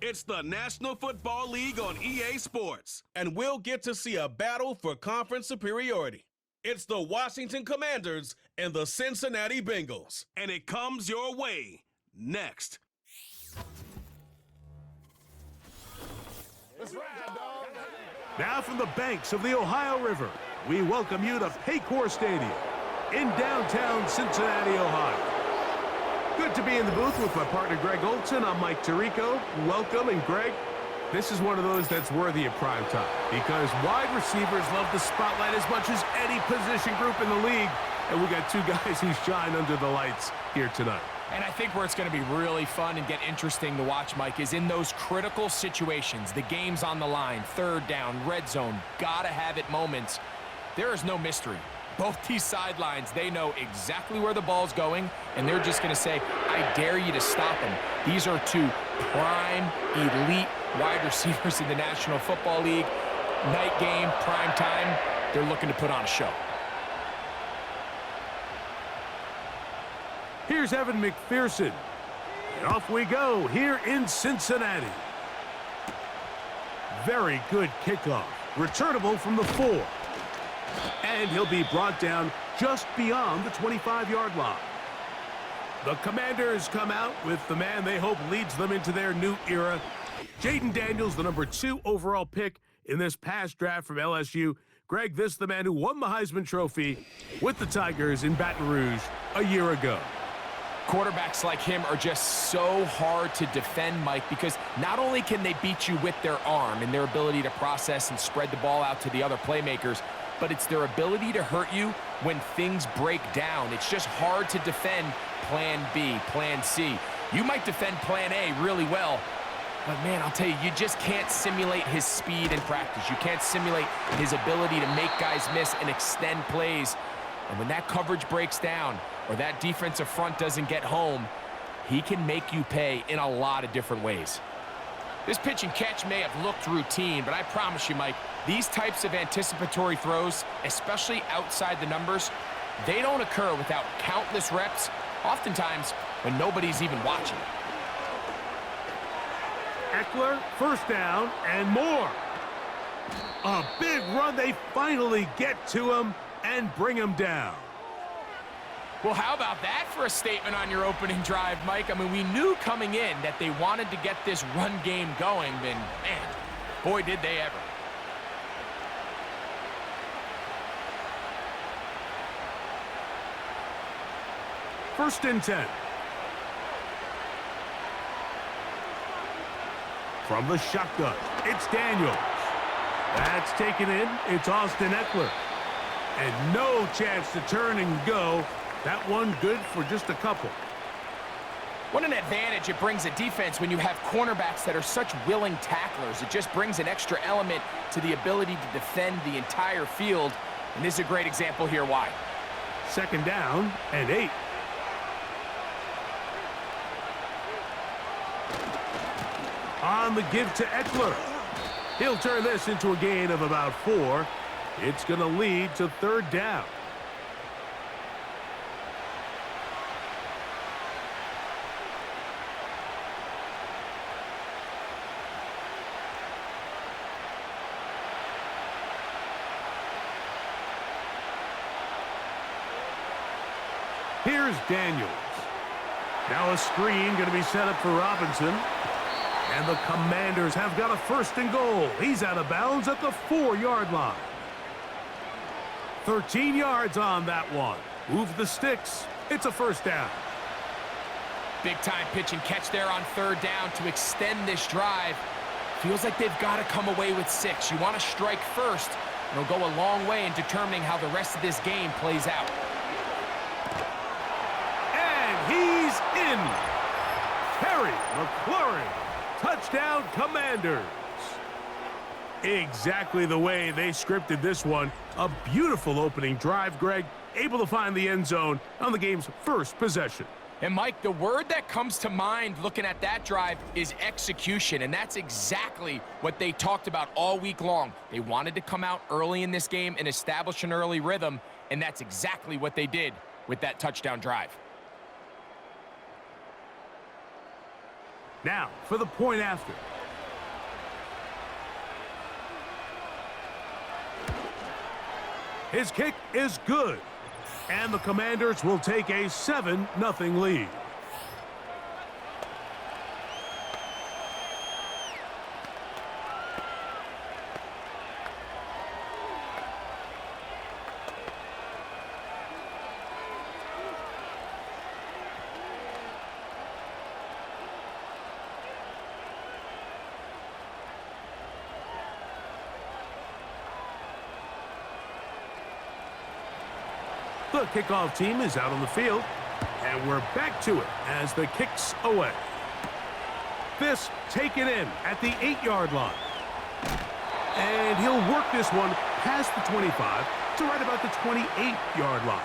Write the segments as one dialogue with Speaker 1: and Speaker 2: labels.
Speaker 1: It's the National Football League on EA Sports, and we'll get to see a battle for conference superiority. It's the Washington Commanders and the Cincinnati Bengals, and it comes your way next.
Speaker 2: Now from the banks of the Ohio River, we welcome you to Paycor Stadium in downtown Cincinnati, Ohio. Good to be in the booth with my partner Greg Olson. I'm Mike Tirico. Welcome, and Greg, this is one of those that's worthy of prime time because wide receivers love the spotlight as much as any position group in the league, and we got two guys who shine under the lights here tonight.
Speaker 3: And I think where it's going to be really fun and get interesting to watch, Mike, is in those critical situations. The game's on the line, third down, red zone, gotta have it moments. There is no mystery. Both these sidelines, they know exactly where the ball's going, and they're just going to say, I dare you to stop him. These are two prime, elite wide receivers in the National Football League. Night game, prime time, they're looking to put on a show.
Speaker 2: Here's Evan McPherson. And off we go here in Cincinnati. Very good kickoff. Returnable from the 4. And he'll be brought down just beyond the 25-yard line. The Commanders come out with the man they hope leads them into their new era. Jaden Daniels, the number 2 overall pick in this past draft from LSU. Greg, this is the man who won the Heisman Trophy with the Tigers in Baton Rouge a year ago.
Speaker 3: Quarterbacks like him are just so hard to defend, Mike, because not only can they beat you with their arm and their ability to process and spread the ball out to the other playmakers, but it's their ability to hurt you when things break down. It's just hard to defend plan B, plan C. You might defend plan A really well, but man, I'll tell you, you just can't simulate his speed in practice. You can't simulate his ability to make guys miss and extend plays. And when that coverage breaks down or that defensive front doesn't get home, he can make you pay in a lot of different ways. This pitch and catch may have looked routine, but I promise you, Mike, these types of anticipatory throws, especially outside the numbers, they don't occur without countless reps, oftentimes when nobody's even watching.
Speaker 2: Eckler, first down and more. A big run. They finally get to him and bring him down.
Speaker 3: Well, how about that for a statement on your opening drive, Mike? I mean, we knew coming in that they wanted to get this run game going, and man, boy, did they ever.
Speaker 2: First and 10. From the shotgun, it's Daniels. That's taken in. It's Austin Eckler. And no chance to turn and go. That one good for just a couple.
Speaker 3: What an advantage it brings a defense when you have cornerbacks that are such willing tacklers. It just brings an extra element to the ability to defend the entire field. And this is a great example here why.
Speaker 2: Second down and 8. On the give to Eckler. He'll turn this into a gain of about 4. It's going to lead to third down. Here's Daniels. Now a screen going to be set up for Robinson. And the Commanders have got a first and goal. He's out of bounds at the 4-yard line. 13 yards on that one. Move the sticks. It's a first down.
Speaker 3: Big-time pitch and catch there on third down to extend this drive. Feels like they've got to come away with 6. You want to strike first. It'll go a long way in determining how the rest of this game plays out.
Speaker 2: And he's in. Terry McLaurin. Touchdown, Commanders. Exactly the way they scripted this one. A beautiful opening drive, Greg. Able to find the end zone on the game's first possession.
Speaker 3: And, Mike, the word that comes to mind looking at that drive is execution, and that's exactly what they talked about all week long. They wanted to come out early in this game and establish an early rhythm, and that's exactly what they did with that touchdown drive.
Speaker 2: Now for the point after. His kick is good. And the Commanders will take a 7-0 lead. The kickoff team is out on the field, and we're back to it as the kick's away. This taken in at the 8-yard line. And he'll work this one past the 25 to right about the 28-yard line.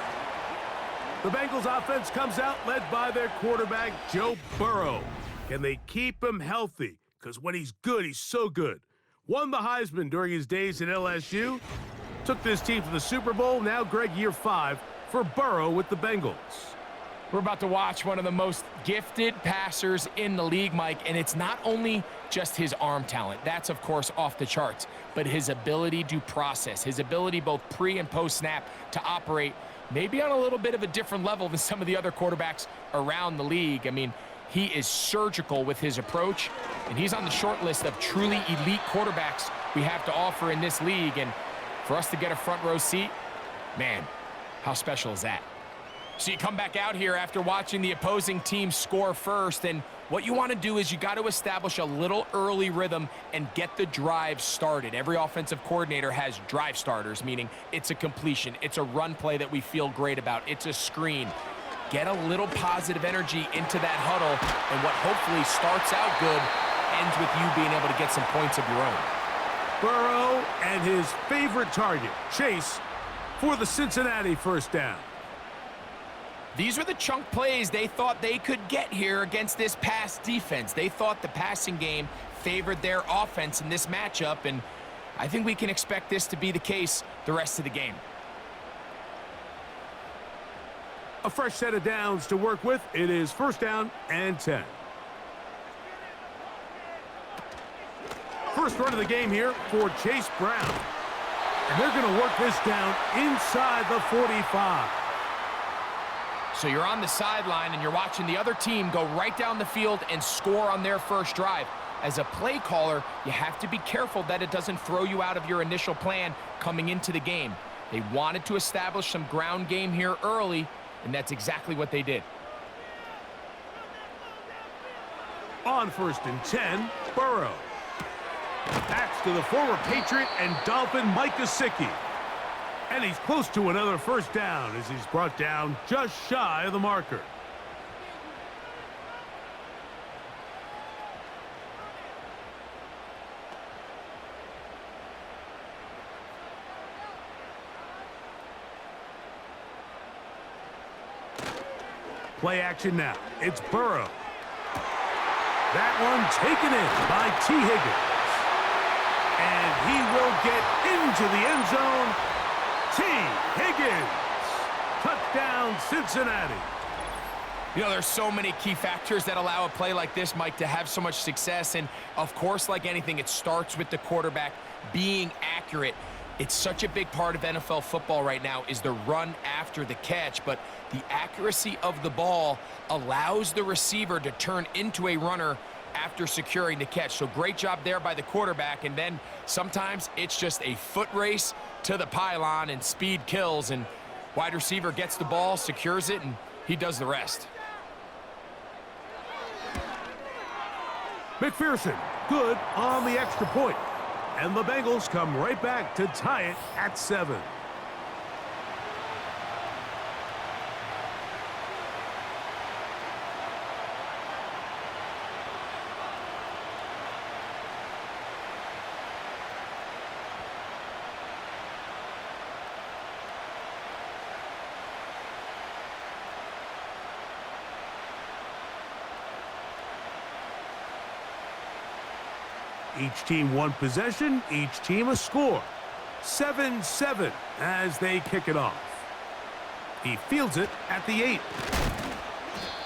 Speaker 2: The Bengals offense comes out led by their quarterback, Joe Burrow. Can they keep him healthy? Because when he's good, he's so good. Won the Heisman during his days at LSU. Took this team to the Super Bowl. Now, Greg, year 5 for Burrow with the Bengals.
Speaker 3: We're about to watch one of the most gifted passers in the league, Mike, and it's not only just his arm talent. That's, of course, off the charts, but his ability to process, his ability both pre- and post-snap to operate maybe on a little bit of a different level than some of the other quarterbacks around the league. I mean, he is surgical with his approach, and he's on the short list of truly elite quarterbacks we have to offer in this league. And for us to get a front row seat, man, how special is that? So you come back out here after watching the opposing team score first, and what you want to do is you got to establish a little early rhythm and get the drive started. Every offensive coordinator has drive starters, meaning it's a completion, it's a run play that we feel great about, it's a screen. Get a little positive energy into that huddle, and what hopefully starts out good ends with you being able to get some points of your own.
Speaker 2: Burrow and his favorite target, Chase, for the Cincinnati first down.
Speaker 3: These were the chunk plays they thought they could get here against this pass defense. They thought the passing game favored their offense in this matchup, and I think we can expect this to be the case the rest of the game.
Speaker 2: A fresh set of downs to work with. It is first down and 10. First run of the game here for Chase Brown. And they're going to work this down inside the 45.
Speaker 3: So you're on the sideline and you're watching the other team go right down the field and score on their first drive. As a play caller, you have to be careful that it doesn't throw you out of your initial plan coming into the game. They wanted to establish some ground game here early, and that's exactly what they did.
Speaker 2: On first and 10, Burrow. Backs to the former Patriot and Dolphin Mike Gesicki. And he's close to another first down as he's brought down just shy of the marker. Play action now. It's Burrow. That one taken in by T. Higgins. And he will get into the end zone. T. Higgins. Touchdown, Cincinnati.
Speaker 3: You know, there's so many key factors that allow a play like this, Mike, to have so much success. And, of course, like anything, it starts with the quarterback being accurate. It's such a big part of NFL football right now is the run after the catch. But the accuracy of the ball allows the receiver to turn into a runner after securing the catch. So great job there by the quarterback. And then sometimes it's just a foot race to the pylon and speed kills. And wide receiver gets the ball, secures it, and he does the rest.
Speaker 2: McPherson, good on the extra point. And the Bengals come right back to tie it at 7. Each team one possession, each team a score. 7-7 as they kick it off. He fields it at the 8.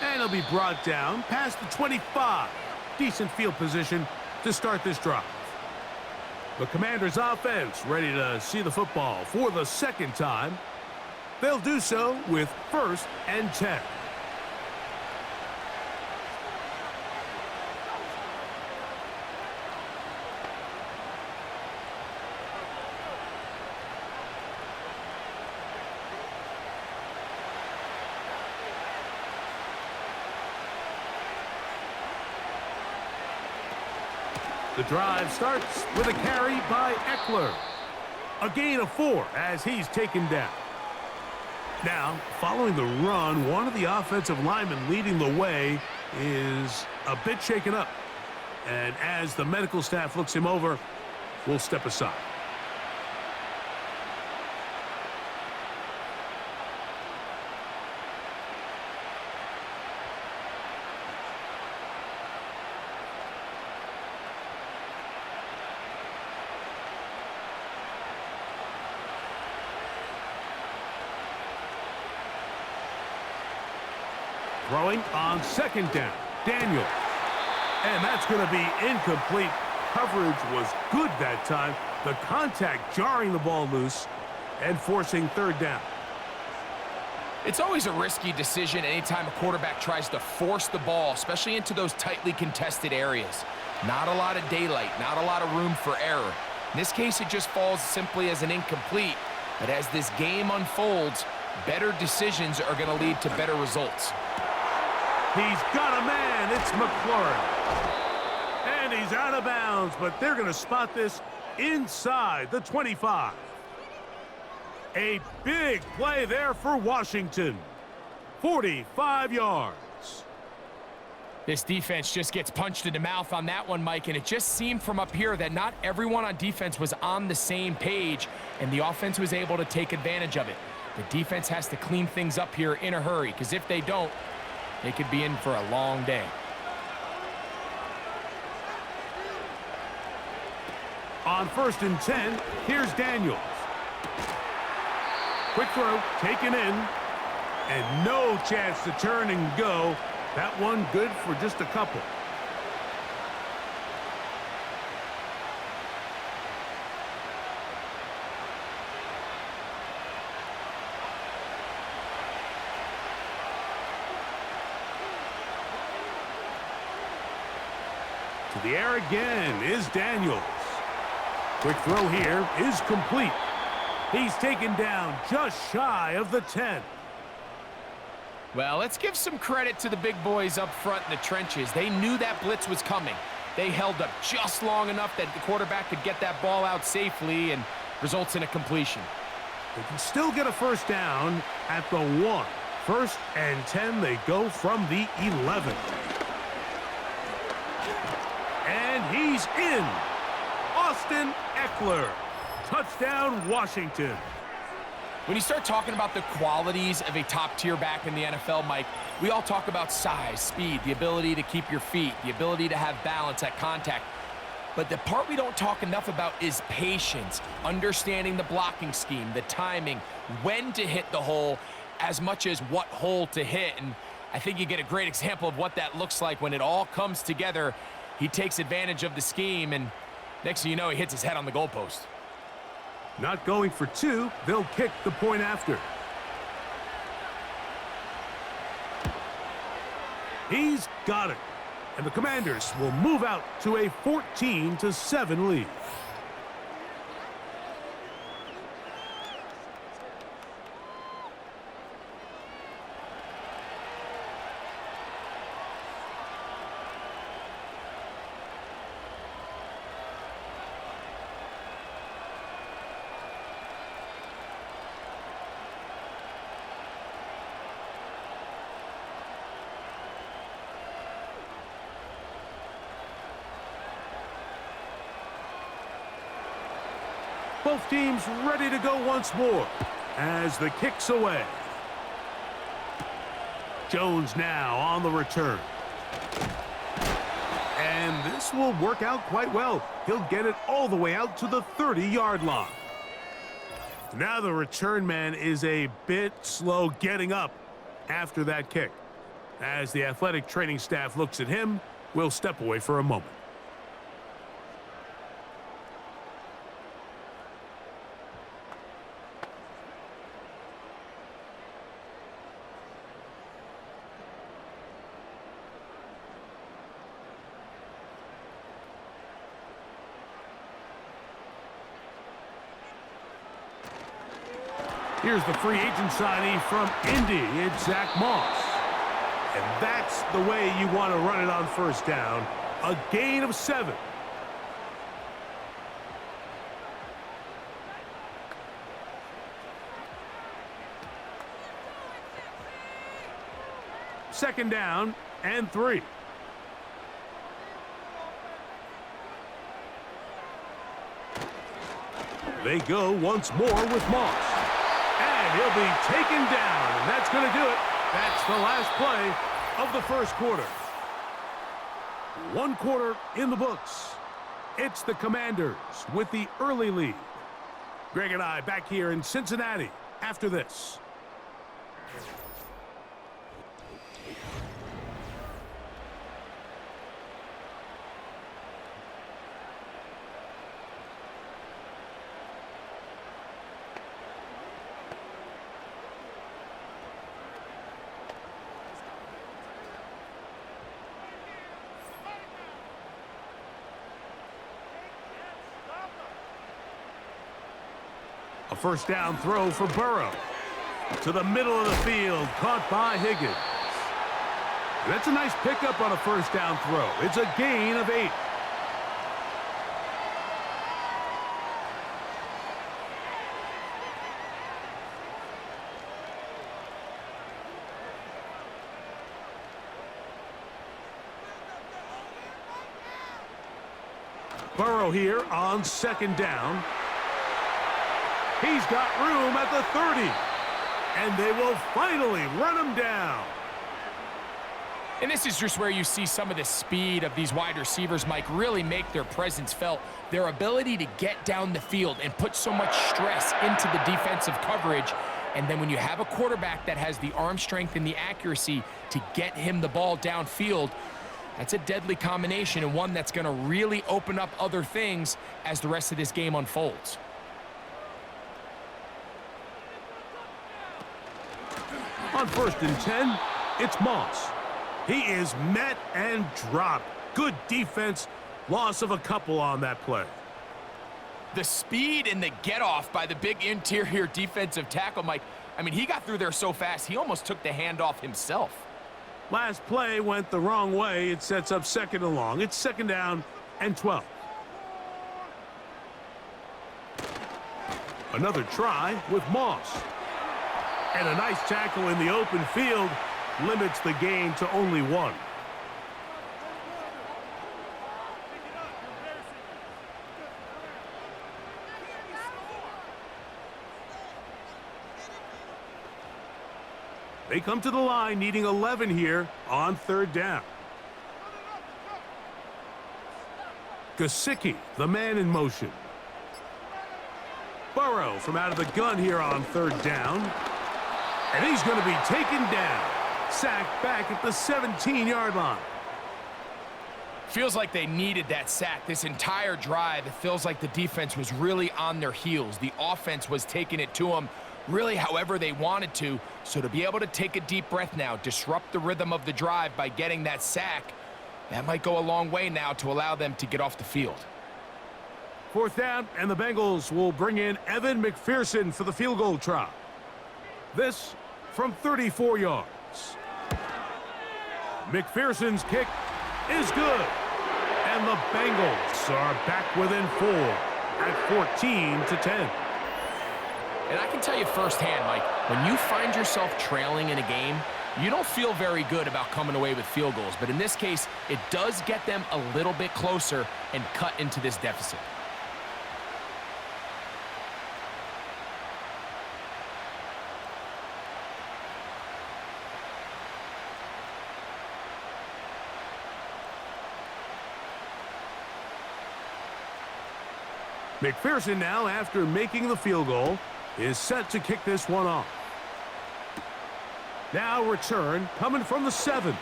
Speaker 2: And he'll be brought down past the 25. decent field position to start this drive. The Commanders' offense ready to see the football for the second time. They'll do so with 1st and 10. The drive starts with a carry by Headrer. A gain of 4 as he's taken down. Now, following the run, one of the offensive linemen leading the way is a bit shaken up. And as the medical staff looks him over, we'll step aside. Throwing on 2nd down, Daniel. And that's going to be incomplete. Coverage was good that time. The contact jarring the ball loose and forcing 3rd down.
Speaker 3: It's always a risky decision anytime a quarterback tries to force the ball, especially into those tightly contested areas. Not a lot of daylight, not a lot of room for error. In this case, it just falls simply as an incomplete. But as this game unfolds, better decisions are going to lead to better results.
Speaker 2: He's got a man. It's McLaurin. And he's out of bounds, but they're going to spot this inside the 25. A big play there for Washington. 45 yards.
Speaker 3: This defense just gets punched in the mouth on that one, Mike, and it just seemed from up here that not everyone on defense was on the same page, and the offense was able to take advantage of it. The defense has to clean things up here in a hurry, because if they don't, they could be in for a long day.
Speaker 2: On 1st and 10, here's Daniels. Quick throw, taken in, and no chance to turn and go. That one good for just a couple. To the air again is Daniels. Quick throw here is complete. He's taken down just shy of the 10.
Speaker 3: Well, let's give some credit to the big boys up front in the trenches. They knew that blitz was coming. They held up just long enough that the quarterback could get that ball out safely and results in a completion.
Speaker 2: They can still get a 1st down at the 1. 1st and 10, they go from the 11. And he's in. Austin Ekeler. Touchdown, Washington.
Speaker 3: When you start talking about the qualities of a top-tier back in the NFL, Mike, we all talk about size, speed, the ability to keep your feet, the ability to have balance at contact. But the part we don't talk enough about is patience, understanding the blocking scheme, the timing, when to hit the hole, as much as what hole to hit. And I think you get a great example of what that looks like when it all comes together. He takes advantage of the scheme, and next thing you know, he hits his head on the goalpost.
Speaker 2: Not going for 2, they'll kick the point after. He's got it. And the Commanders will move out to a 14-7 lead. Both teams ready to go once more as the kick's away. Jones now on the return. And this will work out quite well. He'll get it all the way out to the 30-yard line. Now the return man is a bit slow getting up after that kick. As the athletic training staff looks at him, We'll step away for a moment. Here's the free agent signee from Indy. It's Zach Moss. And that's the way you want to run it on first down. A gain of 7. Second down and 3. They go once more with Moss. And he'll be taken down, and that's going to do it. That's the last play of the first quarter. 1 quarter in the books. It's the Commanders with the early lead. Greg and I back here in Cincinnati after this. A first down throw for Burrow. To the middle of the field, caught by Higgins. That's a nice pickup on a first down throw. It's a gain of 8. Burrow here on second down. He's got room at the 30. And they will finally run him down.
Speaker 3: And this is just where you see some of the speed of these wide receivers, Mike, really make their presence felt. Their ability to get down the field and put so much stress into the defensive coverage. And then when you have a quarterback that has the arm strength and the accuracy to get him the ball downfield, that's a deadly combination and one that's going to really open up other things as the rest of this game unfolds.
Speaker 2: On 1st and 10, it's Moss. He is met and dropped. Good defense. Loss of a couple on that play.
Speaker 3: The speed and the get-off by the big interior defensive tackle, Mike. I mean, he got through there so fast, he almost took the handoff himself.
Speaker 2: Last play went the wrong way. It sets up second and long. It's second down and 12. Another try with Moss. And a nice tackle in the open field limits the gain to only 1. They come to the line needing 11 here on 3rd down. Gesicki, the man in motion. Burrow from out of the gun here on 3rd down. And he's going to be taken down. Sacked back at the 17-yard line.
Speaker 3: Feels like they needed that sack this entire drive. It feels like the defense was really on their heels. The offense was taking it to them really however they wanted to. So to be able to take a deep breath now, disrupt the rhythm of the drive by getting that sack, that might go a long way now to allow them to get off the field.
Speaker 2: 4th down, and the Bengals will bring in Evan McPherson for the field goal try. This from 34 yards. McPherson's kick is good. And the Bengals are back within 4 at 14-10.
Speaker 3: And I can tell you firsthand, Mike, when you find yourself trailing in a game, you don't feel very good about coming away with field goals. But in this case, it does get them a little bit closer and cut into this deficit.
Speaker 2: McPherson now, after making the field goal, is set to kick this one off. Now return coming from the 7.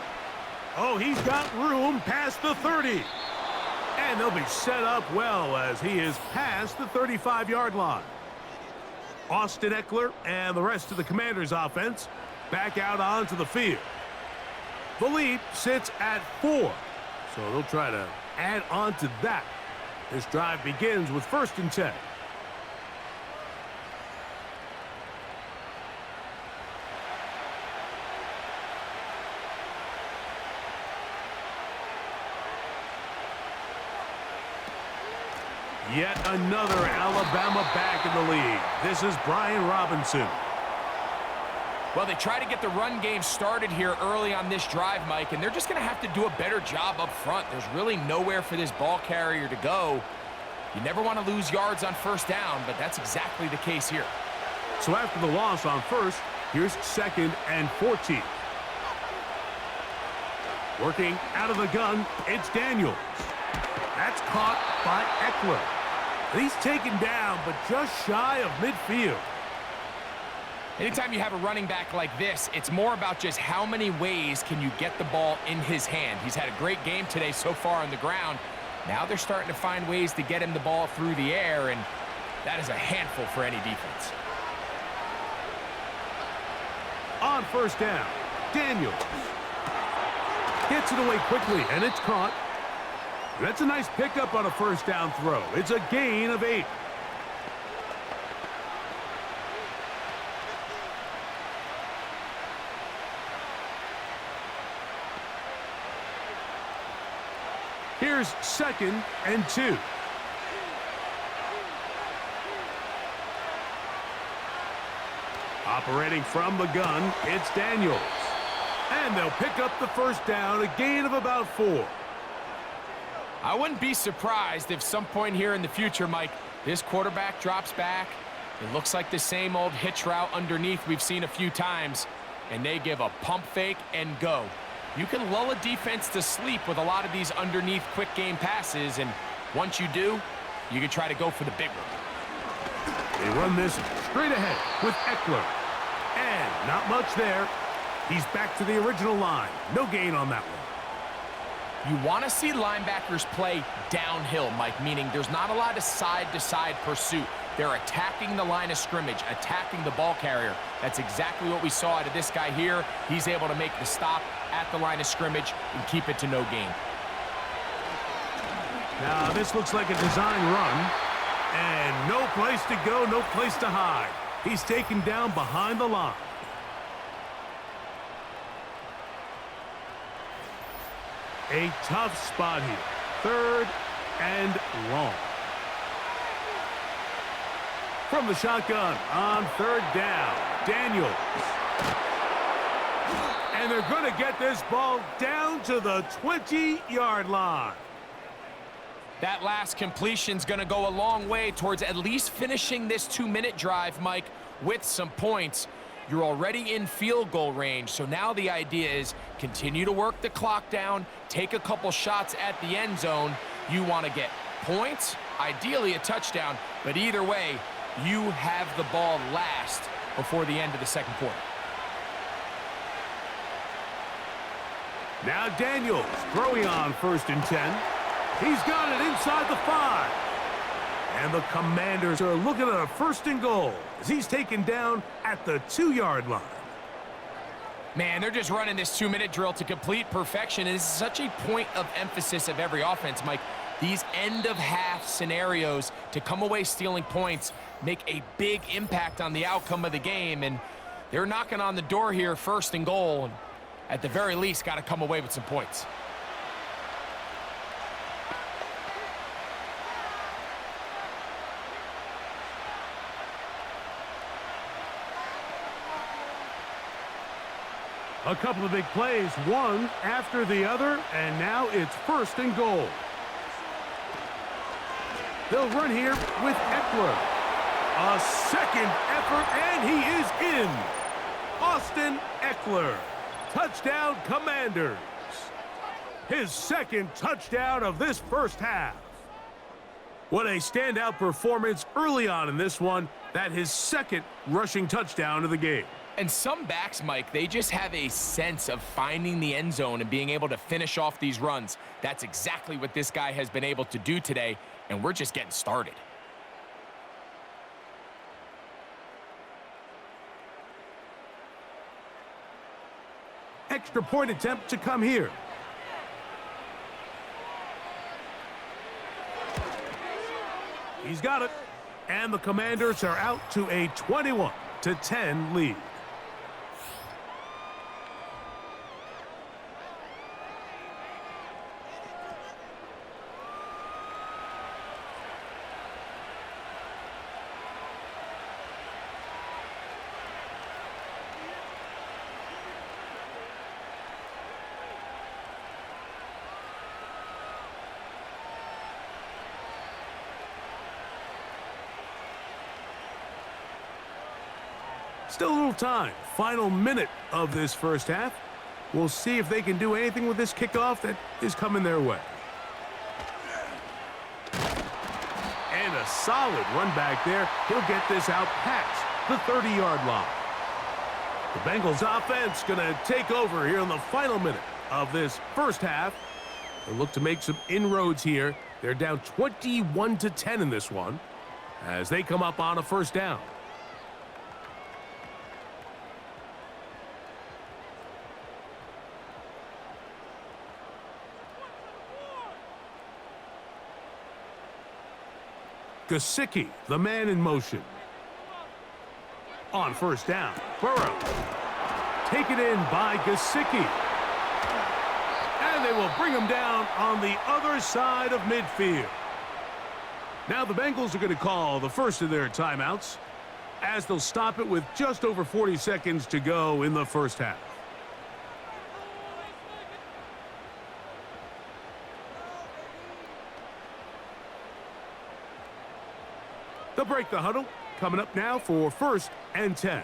Speaker 2: Oh, he's got room past the 30. And they'll be set up well as he is past the 35-yard line. Austin Eckler and the rest of the Commanders' offense back out onto the field. The lead sits at 4, so they'll try to add on to that. This drive begins with 1st and 10. Yet another Alabama back in the lead. This is Brian Robinson.
Speaker 3: Well, they try to get the run game started here early on this drive, Mike, and they're just going to have to do a better job up front. There's really nowhere for this ball carrier to go. You never want to lose yards on 1st down, but that's exactly the case here.
Speaker 2: So after the loss on 1st, here's 2nd and 14. Working out of the gun, it's Daniels. That's caught by Eckler. He's taken down, but just shy of midfield.
Speaker 3: Anytime you have a running back like this, it's more about just how many ways can you get the ball in his hand. He's had a great game today so far on the ground. Now they're starting to find ways to get him the ball through the air, and that is a handful for any defense.
Speaker 2: On 1st down, Daniels gets it away quickly, and it's caught. That's a nice pickup on a 1st down throw. It's a gain of 8. Here's 2nd and 2. Operating from the gun, it's Daniels. And they'll pick up the 1st down, a gain of about 4.
Speaker 3: I wouldn't be surprised if some point here in the future, Mike, this quarterback drops back. It looks like the same old hitch route underneath we've seen a few times, and they give a pump fake and go. You can lull a defense to sleep with a lot of these underneath quick game passes, and once you do, you can try to go for the big one.
Speaker 2: They run this straight ahead with Eckler. And not much there. He's back to the original line. No gain on that one.
Speaker 3: You want to see linebackers play downhill, Mike, meaning there's not a lot of side-to-side pursuit. They're attacking the line of scrimmage, attacking the ball carrier. That's exactly what we saw out of this guy here. He's able to make the stop at the line of scrimmage and keep it to no gain.
Speaker 2: Now, this looks like a design run. And no place to go, no place to hide. He's taken down behind the line. A tough spot here. 3rd and long. From the shotgun on 3rd down, Daniels. And they're going to get this ball down to the 20-yard line.
Speaker 3: That last completion's going to go a long way towards at least finishing this 2-minute drive, Mike, with some points. You're already in field goal range, so now the idea is continue to work the clock down, take a couple shots at the end zone. You want to get points, ideally a touchdown, but either way, you have the ball last before the end of the 2nd quarter.
Speaker 2: Now Daniels throwing on 1st and 10. He's got it inside the 5. And the Commanders are looking at a 1st and goal as he's taken down at the 2-yard line.
Speaker 3: Man, they're just running this 2-minute drill to complete perfection. And it's such a point of emphasis of every offense, Mike. These end-of-half scenarios to come away stealing points make a big impact on the outcome of the game. And they're knocking on the door here, 1st and goal. And at the very least, got to come away with some points.
Speaker 2: A couple of big plays, one after the other, and now it's 1st and goal. They'll run here with Headrer. A 2nd effort, and he is in. Austin Eckler. Touchdown, Commanders. His 2nd touchdown of this 1st half. What a standout performance early on in this one. That his 2nd rushing touchdown of the game.
Speaker 3: And some backs, Mike, they just have a sense of finding the end zone and being able to finish off these runs. That's exactly what this guy has been able to do today, and we're just getting started.
Speaker 2: Extra point attempt to come here. He's got it. And the Commanders are out to a 21-10 lead. Still a little time. Final minute of this first half. We'll see if they can do anything with this kickoff that is coming their way. And a solid run back there. He'll get this out past the 30-yard line. The Bengals offense going to take over here in the final minute of this first half. They'll look to make some inroads here. They're down 21-10 in this one as they come up on a first down. Gesicki, the man in motion. On first down, Burrow. Taken in by Gesicki. And they will bring him down on the other side of midfield. Now the Bengals are going to call the first of their timeouts as they'll stop it with just over 40 seconds to go in the first half. They'll break the huddle. Coming up now for 1st and 10.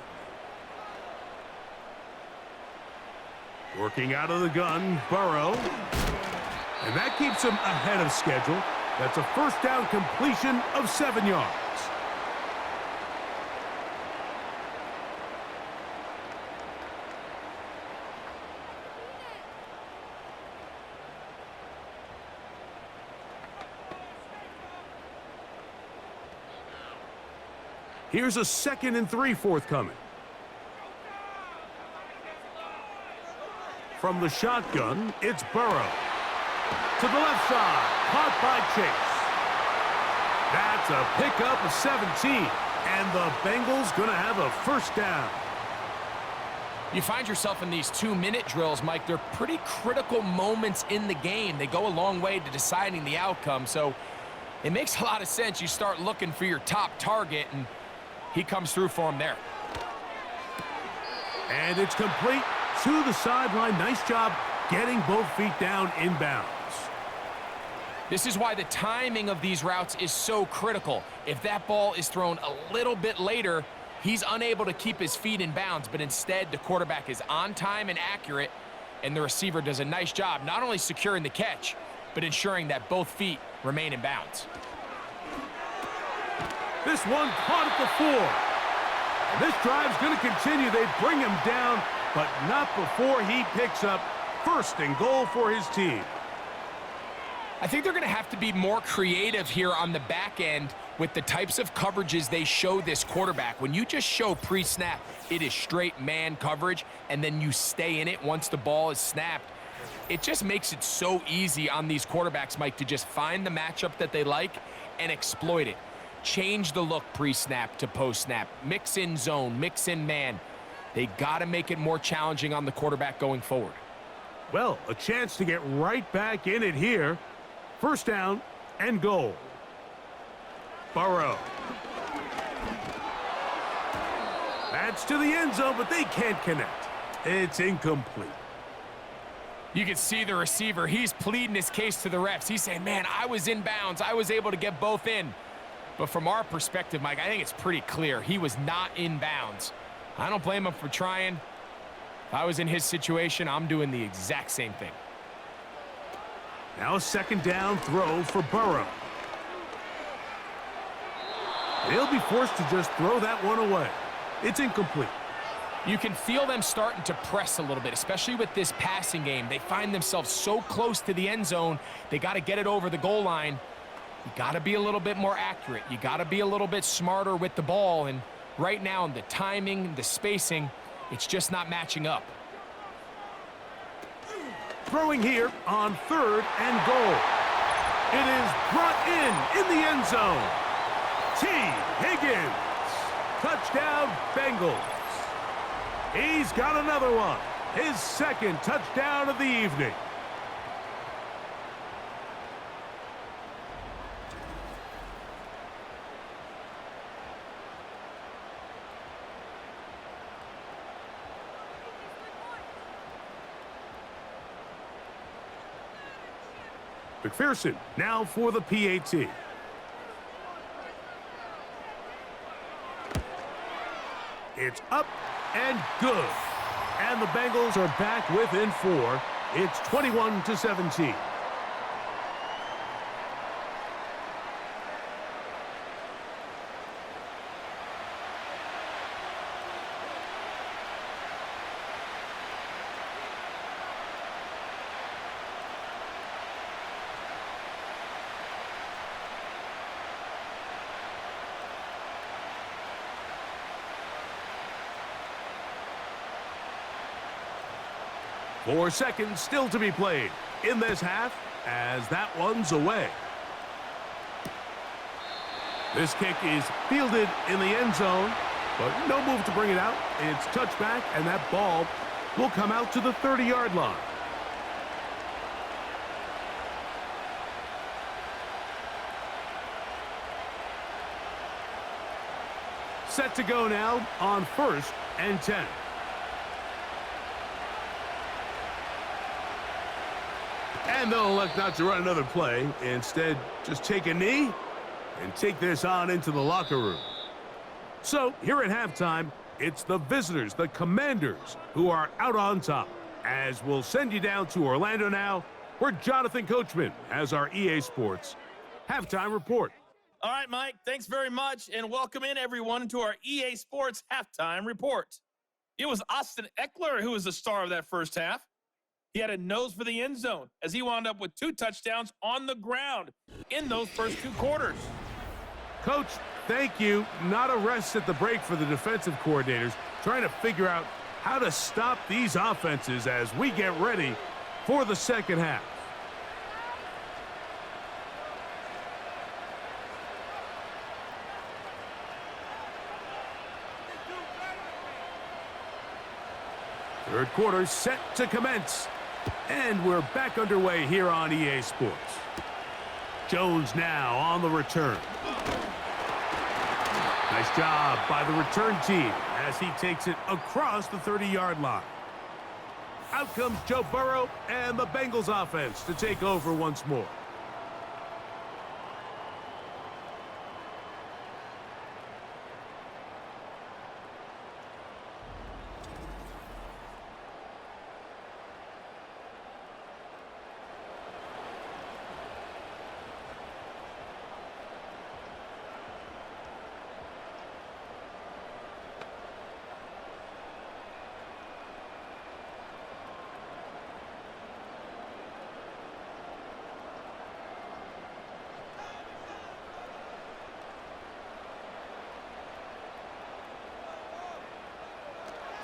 Speaker 2: Working out of the gun, Burrow. And that keeps him ahead of schedule. That's a first down completion of 7 yards. Here's a 2nd and 3 forthcoming. From the shotgun, it's Burrow. To the left side, caught by Chase. That's a pickup of 17, and the Bengals going to have a first down.
Speaker 3: You find yourself in these 2-minute drills, Mike. They're pretty critical moments in the game. They go a long way to deciding the outcome, so it makes a lot of sense. You start looking for your top target, and he comes through for him there.
Speaker 2: And it's complete to the sideline. Nice job getting both feet down inbounds.
Speaker 3: This is why the timing of these routes is so critical. If that ball is thrown a little bit later, he's unable to keep his feet in bounds, but instead the quarterback is on time and accurate, and the receiver does a nice job not only securing the catch, but ensuring that both feet remain in bounds.
Speaker 2: This one caught at the 4. And this drive's going to continue. They bring him down, but not before he picks up 1st and goal for his team.
Speaker 3: I think they're going to have to be more creative here on the back end with the types of coverages they show this quarterback. When you just show pre-snap, it is straight man coverage, and then you stay in it once the ball is snapped. It just makes it so easy on these quarterbacks, Mike, to just find the matchup that they like and exploit it. Change the look pre-snap to post-snap. Mix in zone, mix in man. They got to make it more challenging on the quarterback going forward.
Speaker 2: Well, a chance to get right back in it here. First down and goal. Burrow. That's to the end zone, but they can't connect. It's incomplete.
Speaker 3: You can see the receiver. He's pleading his case to the refs. He's saying, man, I was in bounds. I was able to get both in. But from our perspective, Mike, I think it's pretty clear. He was not in bounds. I don't blame him for trying. If I was in his situation, I'm doing the exact same thing.
Speaker 2: Now a 2nd down throw for Burrow. They'll be forced to just throw that one away. It's incomplete.
Speaker 3: You can feel them starting to press a little bit, especially with this passing game. They find themselves so close to the end zone, they got to get it over the goal line. You got to be a little bit more accurate. You got to be a little bit smarter with the ball, and right now, the timing, the spacing, it's just not matching up.
Speaker 2: Throwing here on 3rd and goal. It is brought in the end zone. T. Higgins. Touchdown, Bengals. He's got another one. His 2nd touchdown of the evening. McPherson now for the PAT. It's up and good. And the Bengals are back within 4. It's 21-17. Four seconds still to be played in this half as that one's away. This kick is fielded in the end zone, but no move to bring it out. It's touchback, and that ball will come out to the 30-yard line. Set to go now on 1st and 10. And they'll elect not to run another play. Instead, just take a knee and take this on into the locker room. So, here at halftime, it's the visitors, the Commanders, who are out on top. As we'll send you down to Orlando now, where Jonathan Coachman has our EA Sports halftime report.
Speaker 4: All right, Mike, thanks very much, and welcome in, everyone, to our EA Sports halftime report. It was Austin Eckler who was the star of that first half. He had a nose for the end zone as he wound up with 2 touchdowns on the ground in those first 2 quarters.
Speaker 2: Coach, thank you. Not a rest at the break for the defensive coordinators, trying to figure out how to stop these offenses as we get ready for the second half. Third quarter set to commence. And we're back underway here on EA Sports. Jones now on the return. Nice job by the return team as he takes it across the 30-yard line. Out comes Joe Burrow and the Bengals offense to take over once more.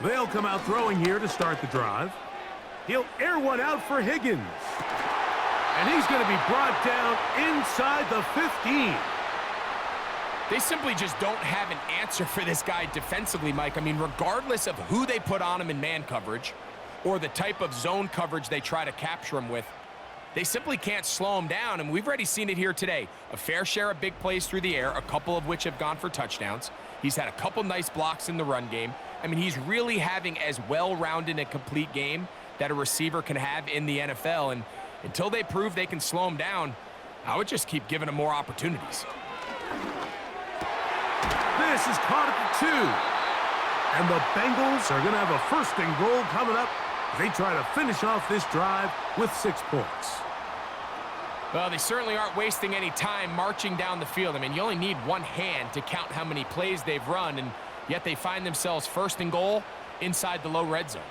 Speaker 2: They'll come out throwing here to start the drive. He'll air one out for Higgins. And he's going to be brought down inside the 15.
Speaker 3: They simply just don't have an answer for this guy defensively, Mike. I mean, regardless of who they put on him in man coverage or the type of zone coverage they try to capture him with, they simply can't slow him down, and we've already seen it here today. A fair share of big plays through the air, a couple of which have gone for touchdowns. He's had a couple nice blocks in the run game. I mean, he's really having as well-rounded a complete game that a receiver can have in the NFL, and until they prove they can slow him down, I would just keep giving him more opportunities.
Speaker 2: This is caught at the 2. And the Bengals are going to have a 1st and goal coming up. They try to finish off this drive with 6 points.
Speaker 3: Well, they certainly aren't wasting any time marching down the field. I mean, you only need one hand to count how many plays they've run, and yet they find themselves 1st and goal inside the low red zone.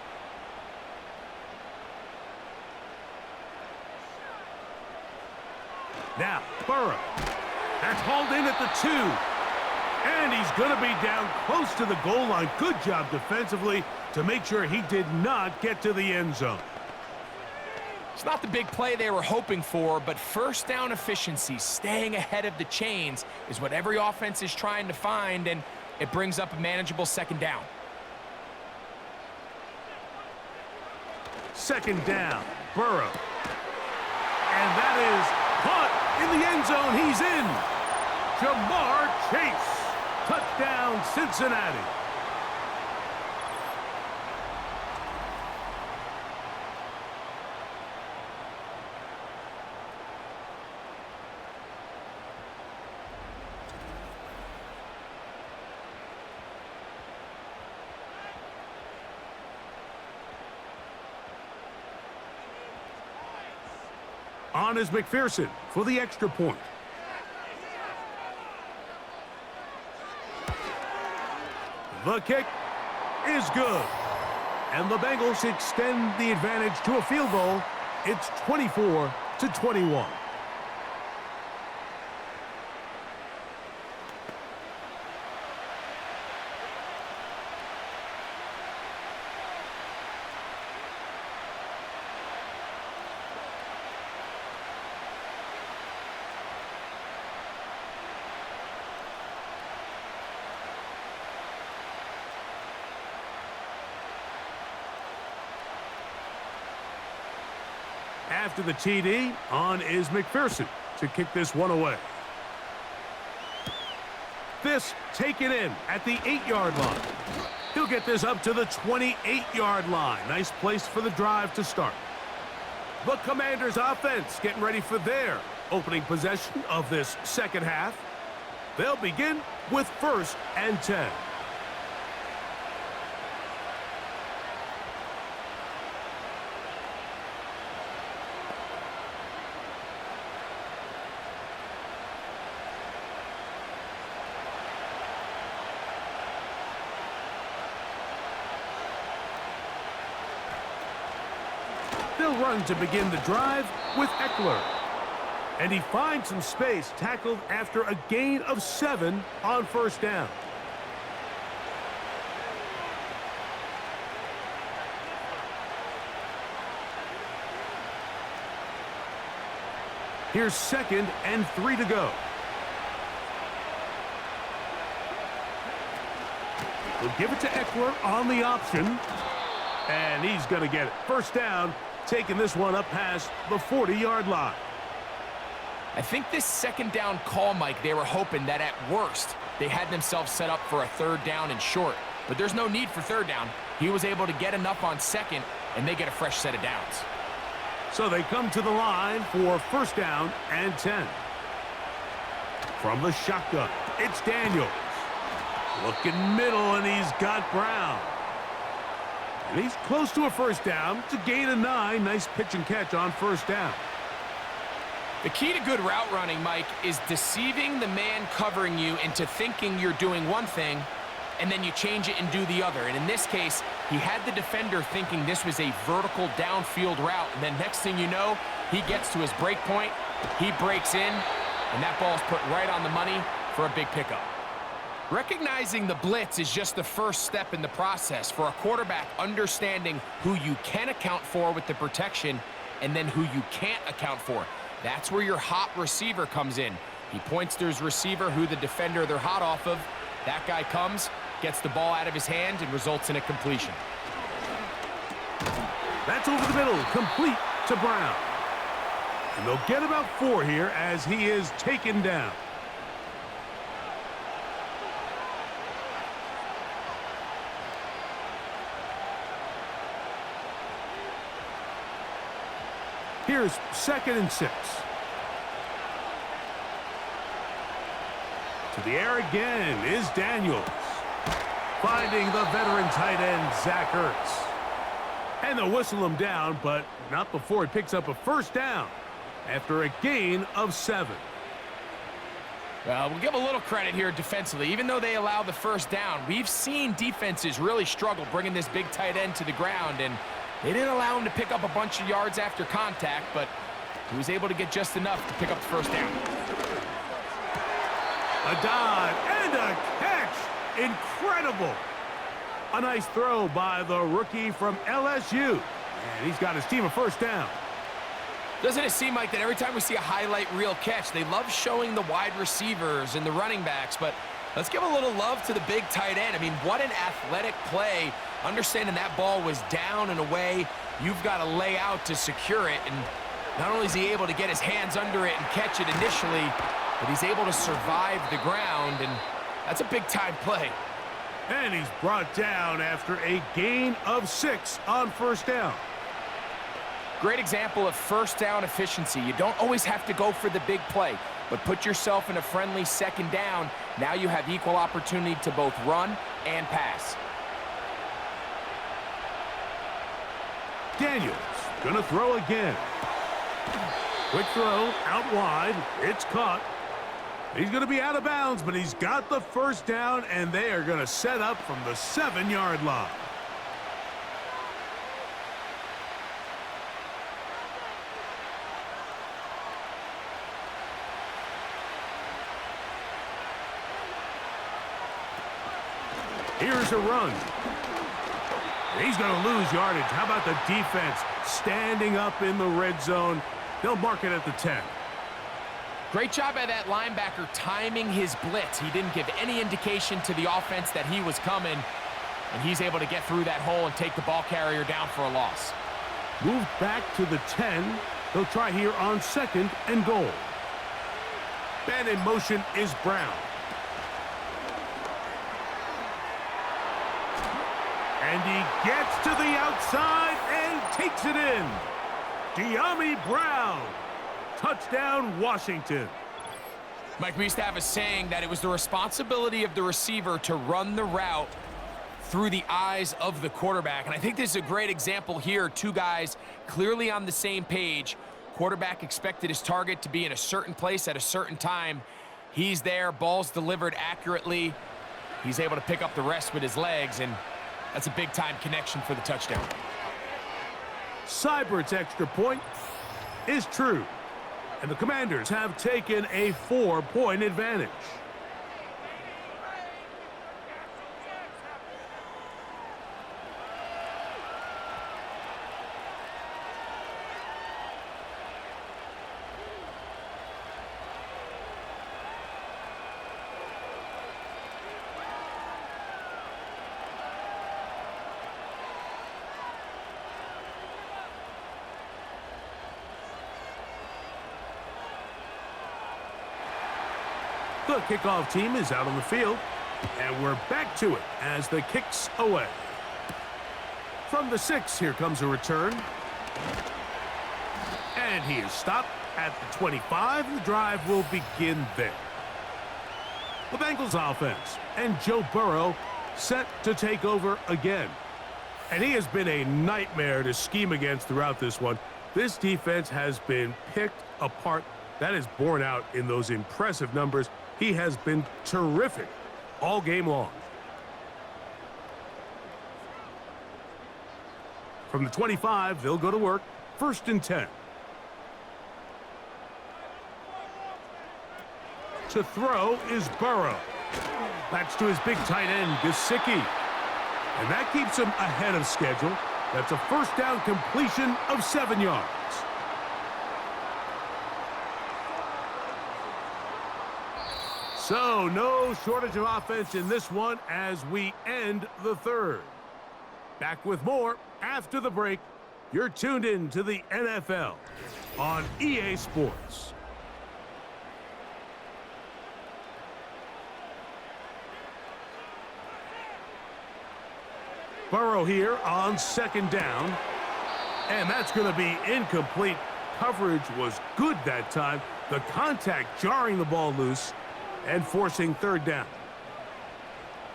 Speaker 2: Now, Burrow. That's hauled in at the 2. And he's going to be down close to the goal line. Good job defensively to make sure he did not get to the end zone.
Speaker 3: It's not the big play they were hoping for, but first down efficiency, staying ahead of the chains, is what every offense is trying to find, and it brings up a manageable second down.
Speaker 2: Second down, Burrow. And that is caught in the end zone. He's in. Jamar Chase. Touchdown, Cincinnati. On is McPherson for the extra point. The kick is good. And the Bengals extend the advantage to a field goal. It's 24-21. After the TD, on is McPherson to kick this one away. This taken in at the 8-yard line. He'll get this up to the 28-yard line. Nice place for the drive to start. The Commanders' offense getting ready for their opening possession of this second half. They'll begin with 1st and 10. They'll run to begin the drive with Headrer. And he finds some space, tackled after a gain of 7 on 1st down. Here's 2nd and 3 to go. We'll give it to Headrer on the option. And he's going to get it. 1st down, taking this one up past the 40-yard line.
Speaker 3: I think this second down call, Mike, they were hoping that at worst they had themselves set up for a 3rd down and short. But there's no need for 3rd down. He was able to get enough on 2nd, and they get a fresh set of downs.
Speaker 2: So they come to the line for 1st down and 10. From the shotgun, it's Daniels. Looking middle, and he's got Brown. And he's close to a 1st down. It's a gain of 9. Nice pitch and catch on 1st down.
Speaker 3: The key to good route running, Mike, is deceiving the man covering you into thinking you're doing one thing, and then you change it and do the other. And in this case, he had the defender thinking this was a vertical downfield route, and then next thing you know, he gets to his break point, he breaks in, and that ball's put right on the money for a big pickup. Recognizing the blitz is just the first step in the process for a quarterback understanding who you can account for with the protection and then who you can't account for. That's where your hot receiver comes in. He points to his receiver who the defender they're hot off of. That guy comes, gets the ball out of his hand, and results in a completion.
Speaker 2: That's over the middle, complete to Brown. And they'll get about 4 here as he is taken down. Here's 2nd and 6. To the air again is Daniels. Finding the veteran tight end, Zach Ertz. And they'll whistle him down, but not before he picks up a 1st down after a gain of 7.
Speaker 3: Well, we'll give a little credit here defensively. Even though they allow the first down, we've seen defenses really struggle bringing this big tight end to the ground, and they didn't allow him to pick up a bunch of yards after contact, but he was able to get just enough to pick up the first down.
Speaker 2: A dive and a catch. Incredible. A nice throw by the rookie from LSU. And he's got his team a first down.
Speaker 3: Doesn't it seem like that every time we see a highlight reel catch, they love showing the wide receivers and the running backs, but let's give a little love to the big tight end. I mean, what an athletic play. Understanding that ball was down and away, you've got to lay out to secure it, and not only is he able to get his hands under it and catch it initially, but he's able to survive the ground, and that's a big-time play.
Speaker 2: And he's brought down after a gain of 6 on first down.
Speaker 3: Great example of first down efficiency. You don't always have to go for the big play, but put yourself in a friendly second down. Now you have equal opportunity to both run and pass.
Speaker 2: Daniels gonna throw again. Quick throw out wide. It's caught. He's gonna be out of bounds, but he's got the first down, and they are gonna set up from the 7-yard line. Here's a run. He's going to lose yardage. How about the defense standing up in the red zone? They'll mark it at the 10.
Speaker 3: Great job by that linebacker timing his blitz. He didn't give any indication to the offense that he was coming, and he's able to get through that hole and take the ball carrier down for a loss.
Speaker 2: Moved back to the 10. They'll try here on 2nd and goal. Man in motion is Brown. And he gets to the outside and takes it in. De'Ami Brown. Touchdown, Washington.
Speaker 3: Mike, we used to have a saying that it was the responsibility of the receiver to run the route through the eyes of the quarterback. And I think this is a great example here. Two guys clearly on the same page. Quarterback expected his target to be in a certain place at a certain time. He's there, ball's delivered accurately. He's able to pick up the rest with his legs, and that's a big-time connection for the touchdown.
Speaker 2: Seibert's extra point is true, and the Commanders have taken a 4-point advantage. The kickoff team is out on the field, and we're back to it as the kick's away. From the 6, here comes a return. And he is stopped at the 25. The drive will begin there. The Bengals offense and Joe Burrow set to take over again. And he has been a nightmare to scheme against throughout this one. This defense has been picked apart. That is borne out in those impressive numbers. He has been terrific all game long. From the 25, they'll go to work. 1st and 10. To throw is Burrow. That's to his big tight end, Gesicki. And that keeps him ahead of schedule. That's a first down completion of 7 yards. So, no shortage of offense in this one as we end the 3rd. Back with more after the break. You're tuned in to the NFL on EA Sports. Burrow here on 2nd down. And that's going to be incomplete. Coverage was good that time. The contact jarring the ball loose and forcing 3rd down.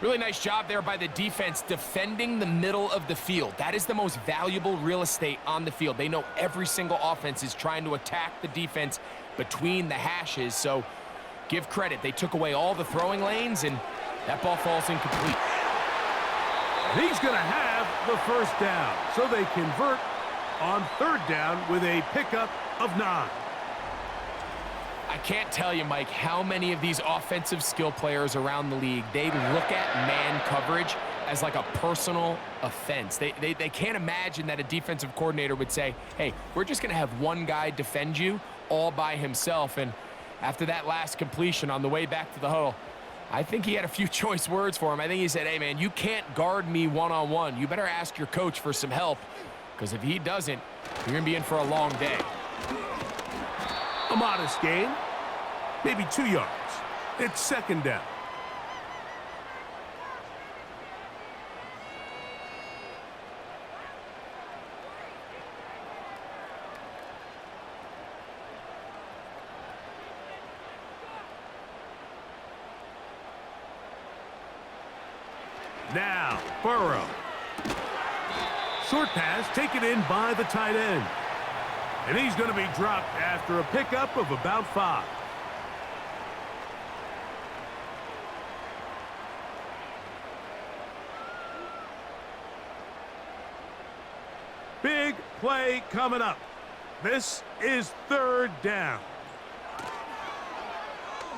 Speaker 3: Really nice job there by the defense defending the middle of the field. That is the most valuable real estate on the field. They know every single offense is trying to attack the defense between the hashes, so give credit. They took away all the throwing lanes, and that ball falls incomplete.
Speaker 2: And he's going to have the first down. So they convert on third down with a pickup of 9.
Speaker 3: I can't tell you, Mike, how many of these offensive skill players around the league, they look at man coverage as like a personal offense. They can't imagine that a defensive coordinator would say, hey, we're just going to have one guy defend you all by himself. And after that last completion on the way back to the huddle, I think he had a few choice words for him. I think he said, hey, man, you can't guard me one-on-one. You better ask your coach for some help, because if he doesn't, you're going to be in for a long day.
Speaker 2: A modest gain, maybe 2 yards. It's second down. Now, Burrow. Short pass taken in by the tight end. And he's going to be dropped after a pickup of about 5. Big play coming up. This is third down.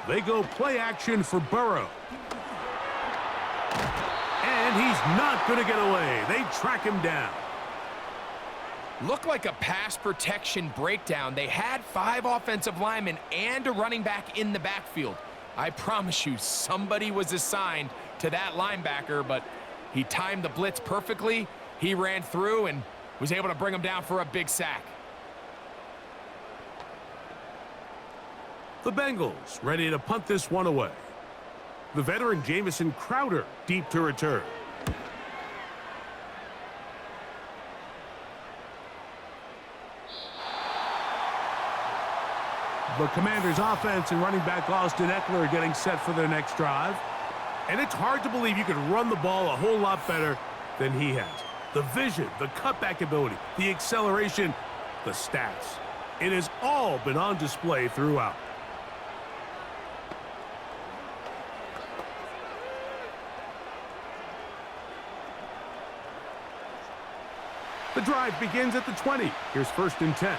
Speaker 2: They go play action for Burrow. And he's not going to get away. They track him down.
Speaker 3: Looked like a pass protection breakdown. They had 5 offensive linemen and a running back in the backfield. I promise you, somebody was assigned to that linebacker, but he timed the blitz perfectly. He ran through and was able to bring him down for a big sack.
Speaker 2: The Bengals ready to punt this one away. The veteran Jamison Crowder deep to return. The Commanders' offense and running back Austin Eckler are getting set for their next drive. And it's hard to believe you could run the ball a whole lot better than he has. The vision, the cutback ability, the acceleration, the stats. It has all been on display throughout. The drive begins at the 20. Here's 1st and 10.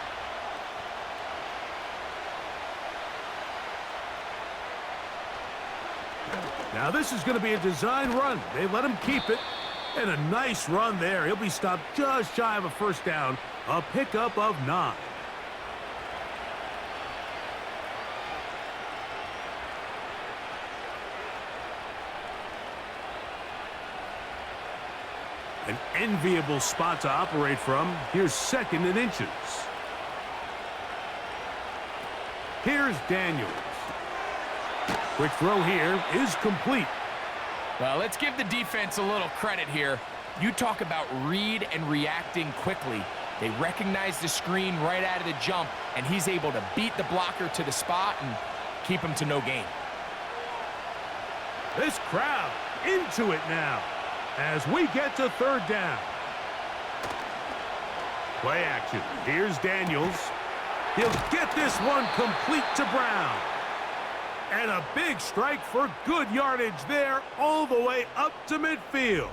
Speaker 2: Now this is going to be a design run. They let him keep it. And a nice run there. He'll be stopped just shy of a first down. A pickup of 9. An enviable spot to operate from. Here's 2nd and inches. Here's Daniels. Quick throw here is complete.
Speaker 3: Well, let's give the defense a little credit here. You talk about read and reacting quickly. They recognize the screen right out of the jump, and he's able to beat the blocker to the spot and keep him to no gain.
Speaker 2: This crowd into it now as we get to 3rd down. Play action. Here's Daniels. He'll get this one complete to Brown. And a big strike for good yardage there all the way up to midfield.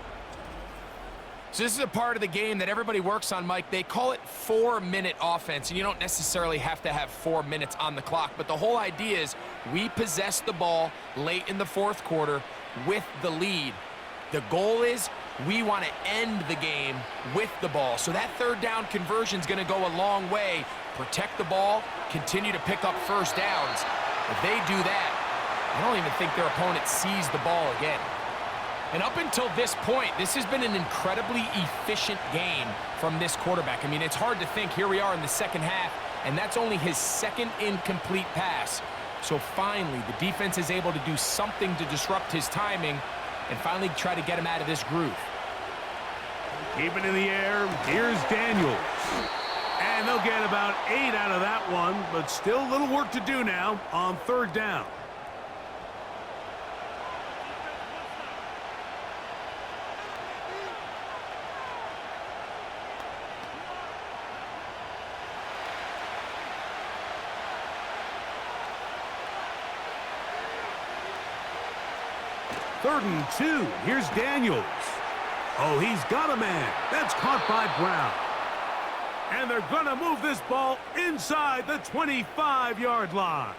Speaker 3: So this is a part of the game that everybody works on, Mike. They call it 4-minute offense, and you don't necessarily have to have 4 minutes on the clock. But the whole idea is we possess the ball late in the 4th quarter with the lead. The goal is we want to end the game with the ball. So that 3rd down conversion is going to go a long way. Protect the ball, continue to pick up first downs. If they do that, I don't even think their opponent sees the ball again. And up until this point, this has been an incredibly efficient game from this quarterback. I mean, it's hard to think. Here we are in the 2nd half, and that's only his 2nd incomplete pass. So finally, the defense is able to do something to disrupt his timing and finally try to get him out of this groove.
Speaker 2: Keep it in the air. Here's Daniels. And they'll get about 8 out of that one, but still a little work to do now on 3rd down. 3rd and 2. Here's Daniels. Oh, he's got a man. That's caught by Brown. And they're going to move this ball inside the 25-yard line.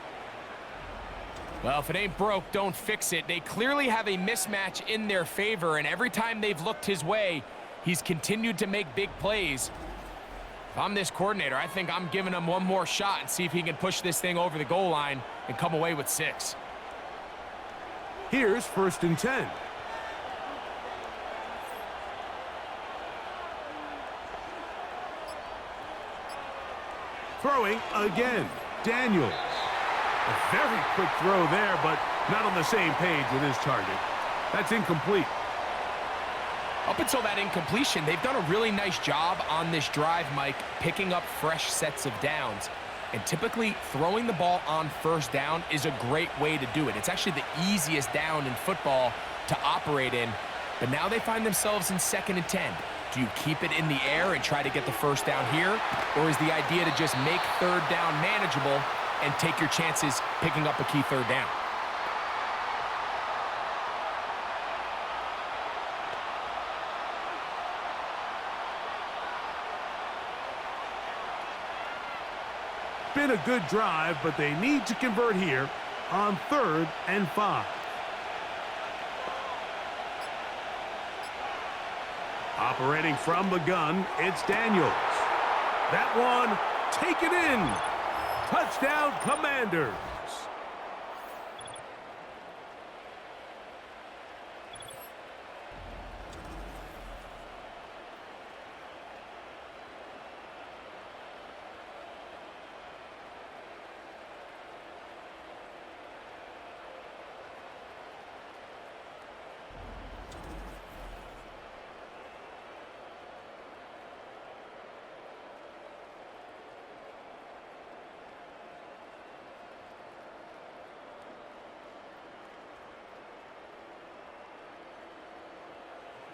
Speaker 3: Well, if it ain't broke, don't fix it. They clearly have a mismatch in their favor, and every time they've looked his way, he's continued to make big plays. If I'm this coordinator, I think I'm giving him one more shot and see if he can push this thing over the goal line and come away with 6.
Speaker 2: Here's 1st and 10. Throwing again, Daniels. A very quick throw there, but not on the same page with his target. That's incomplete.
Speaker 3: Up until that incompletion, they've done a really nice job on this drive, Mike, picking up fresh sets of downs. And typically, throwing the ball on 1st down is a great way to do it. It's actually the easiest down in football to operate in. But now they find themselves in 2nd and 10. Do you keep it in the air and try to get the 1st down here? Or is the idea to just make 3rd down manageable and take your chances picking up a key 3rd down?
Speaker 2: Been a good drive, but they need to convert here on 3rd and 5. Operating from the gun, it's Daniels. That one, take it in. Touchdown, Commanders.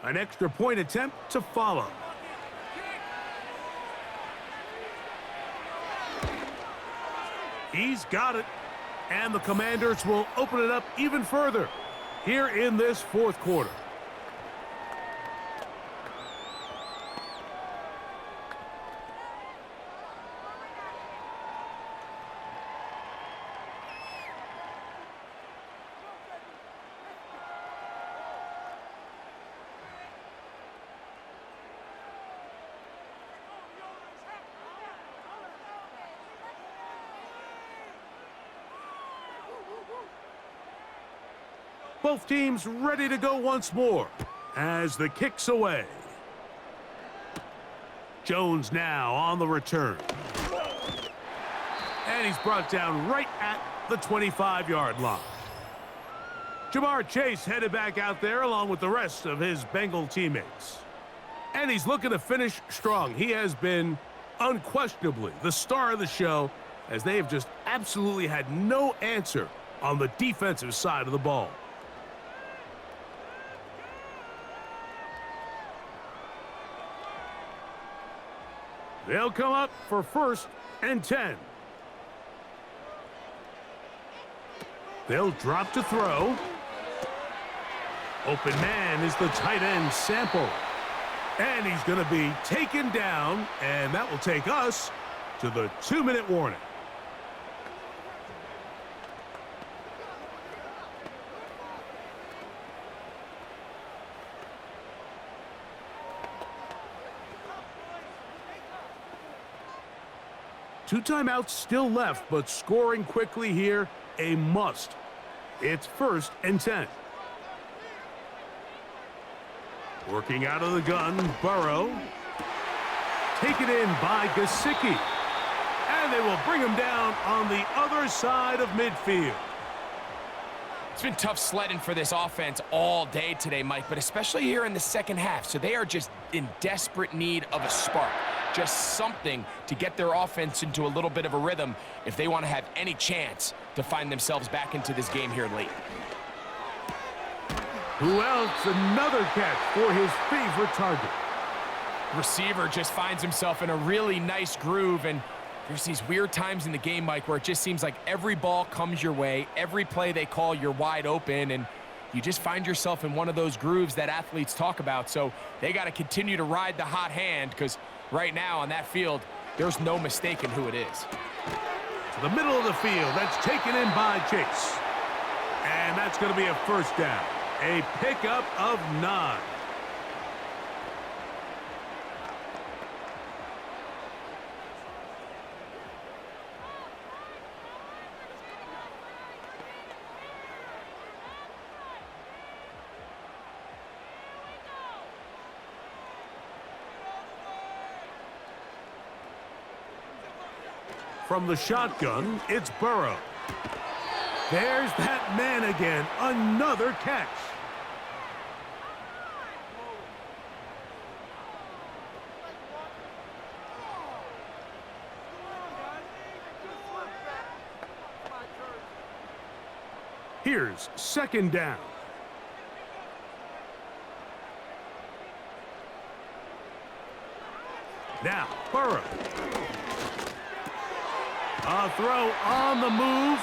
Speaker 2: An extra point attempt to follow. He's got it. And the Commanders will open it up even further here in this 4th quarter. Both teams ready to go once more as the kick's away. Jones now on the return. And he's brought down right at the 25-yard line. Jamar Chase headed back out there along with the rest of his Bengal teammates. And he's looking to finish strong. He has been unquestionably the star of the show as they have just absolutely had no answer on the defensive side of the ball. They'll come up for 1st and 10. They'll drop to throw. Open man is the tight end Sample. And he's going to be taken down, and that will take us to the 2-minute warning. Two timeouts still left, but scoring quickly here, a must. It's 1st and 10. Working out of the gun, Burrow. Taken in by Gesicki. And they will bring him down on the other side of midfield.
Speaker 3: It's been tough sledding for this offense all day today, Mike, but especially here in the 2nd half. So they are just in desperate need of a spark. Just something to get their offense into a little bit of a rhythm if they want to have any chance to find themselves back into this game here late.
Speaker 2: Who else? Another catch for his favorite target.
Speaker 3: Receiver just finds himself in a really nice groove, and there's these weird times in the game, Mike, where it just seems like every ball comes your way, every play they call, you're wide open, and you just find yourself in one of those grooves that athletes talk about. So they got to continue to ride the hot hand, because right now on that field, there's no mistaking who it is.
Speaker 2: To the middle of the field, that's taken in by Chase. And that's going to be a first down. A pickup of 9. From the shotgun, it's Burrow. There's that man again. Another catch. Here's second down. Now, Burrow. A throw on the move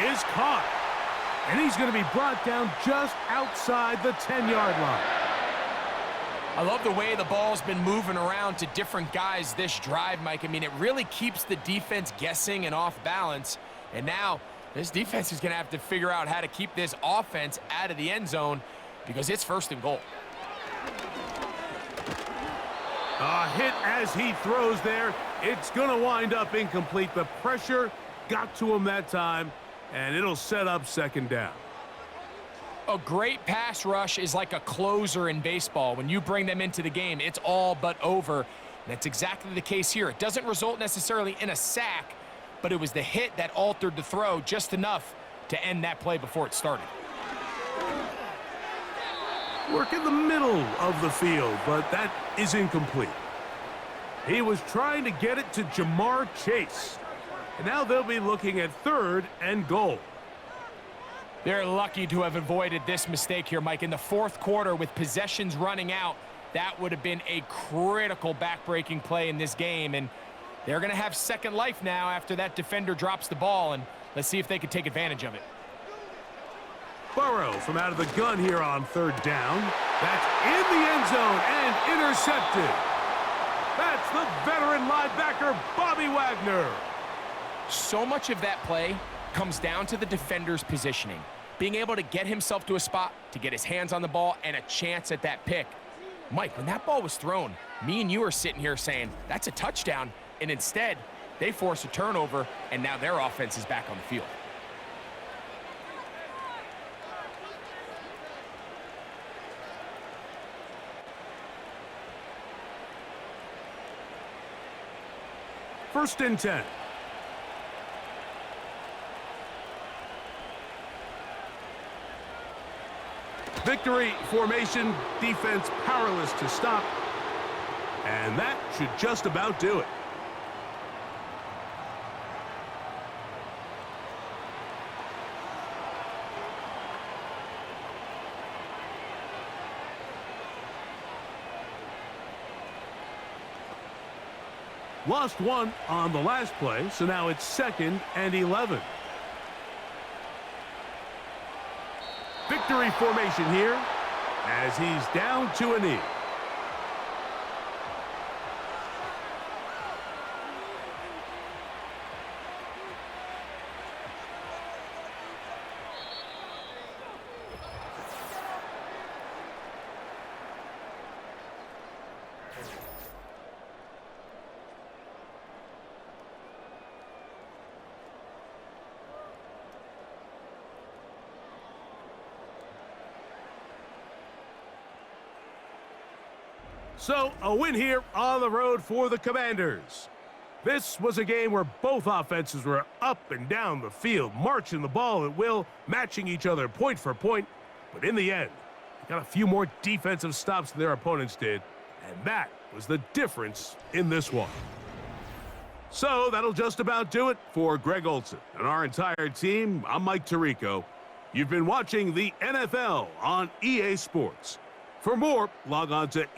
Speaker 2: is caught. And he's going to be brought down just outside the 10-yard line.
Speaker 3: I love the way the ball's been moving around to different guys this drive, Mike. I mean, it really keeps the defense guessing and off balance. And now this defense is going to have to figure out how to keep this offense out of the end zone, because it's first and goal.
Speaker 2: A hit as he throws there. It's going to wind up incomplete. The pressure got to him that time, and it'll set up second down.
Speaker 3: A great pass rush is like a closer in baseball. When you bring them into the game, it's all but over. That's exactly the case here. It doesn't result necessarily in a sack, but it was the hit that altered the throw just enough to end that play before it started.
Speaker 2: Work in the middle of the field, but that is incomplete. He was trying to get it to Jamar Chase. And now they'll be looking at third and goal.
Speaker 3: They're lucky to have avoided this mistake here, Mike. In the fourth quarter, with possessions running out, that would have been a critical back-breaking play in this game. And they're going to have second life now after that defender drops the ball. And let's see if they can take advantage of it.
Speaker 2: Burrow from out of the gun here on third down. That's in the end zone and intercepted. That's the veteran linebacker, Bobby Wagner.
Speaker 3: So much of that play comes down to the defender's positioning, being able to get himself to a spot to get his hands on the ball and a chance at that pick. Mike, when that ball was thrown, me and you are sitting here saying, that's a touchdown, and instead, they force a turnover, and now their offense is back on the field.
Speaker 2: First and 10. Victory formation, defense powerless to stop. And that should just about do it. Lost one on the last play, so now it's second and 11. Victory formation here as he's down to a knee. So, a win here on the road for the Commanders. This was a game where both offenses were up and down the field, marching the ball at will, matching each other point for point. But in the end, they got a few more defensive stops than their opponents did, and that was the difference in this one. So, that'll just about do it for Greg Olson and our entire team. I'm Mike Tirico. You've been watching the NFL on EA Sports. For more, log on to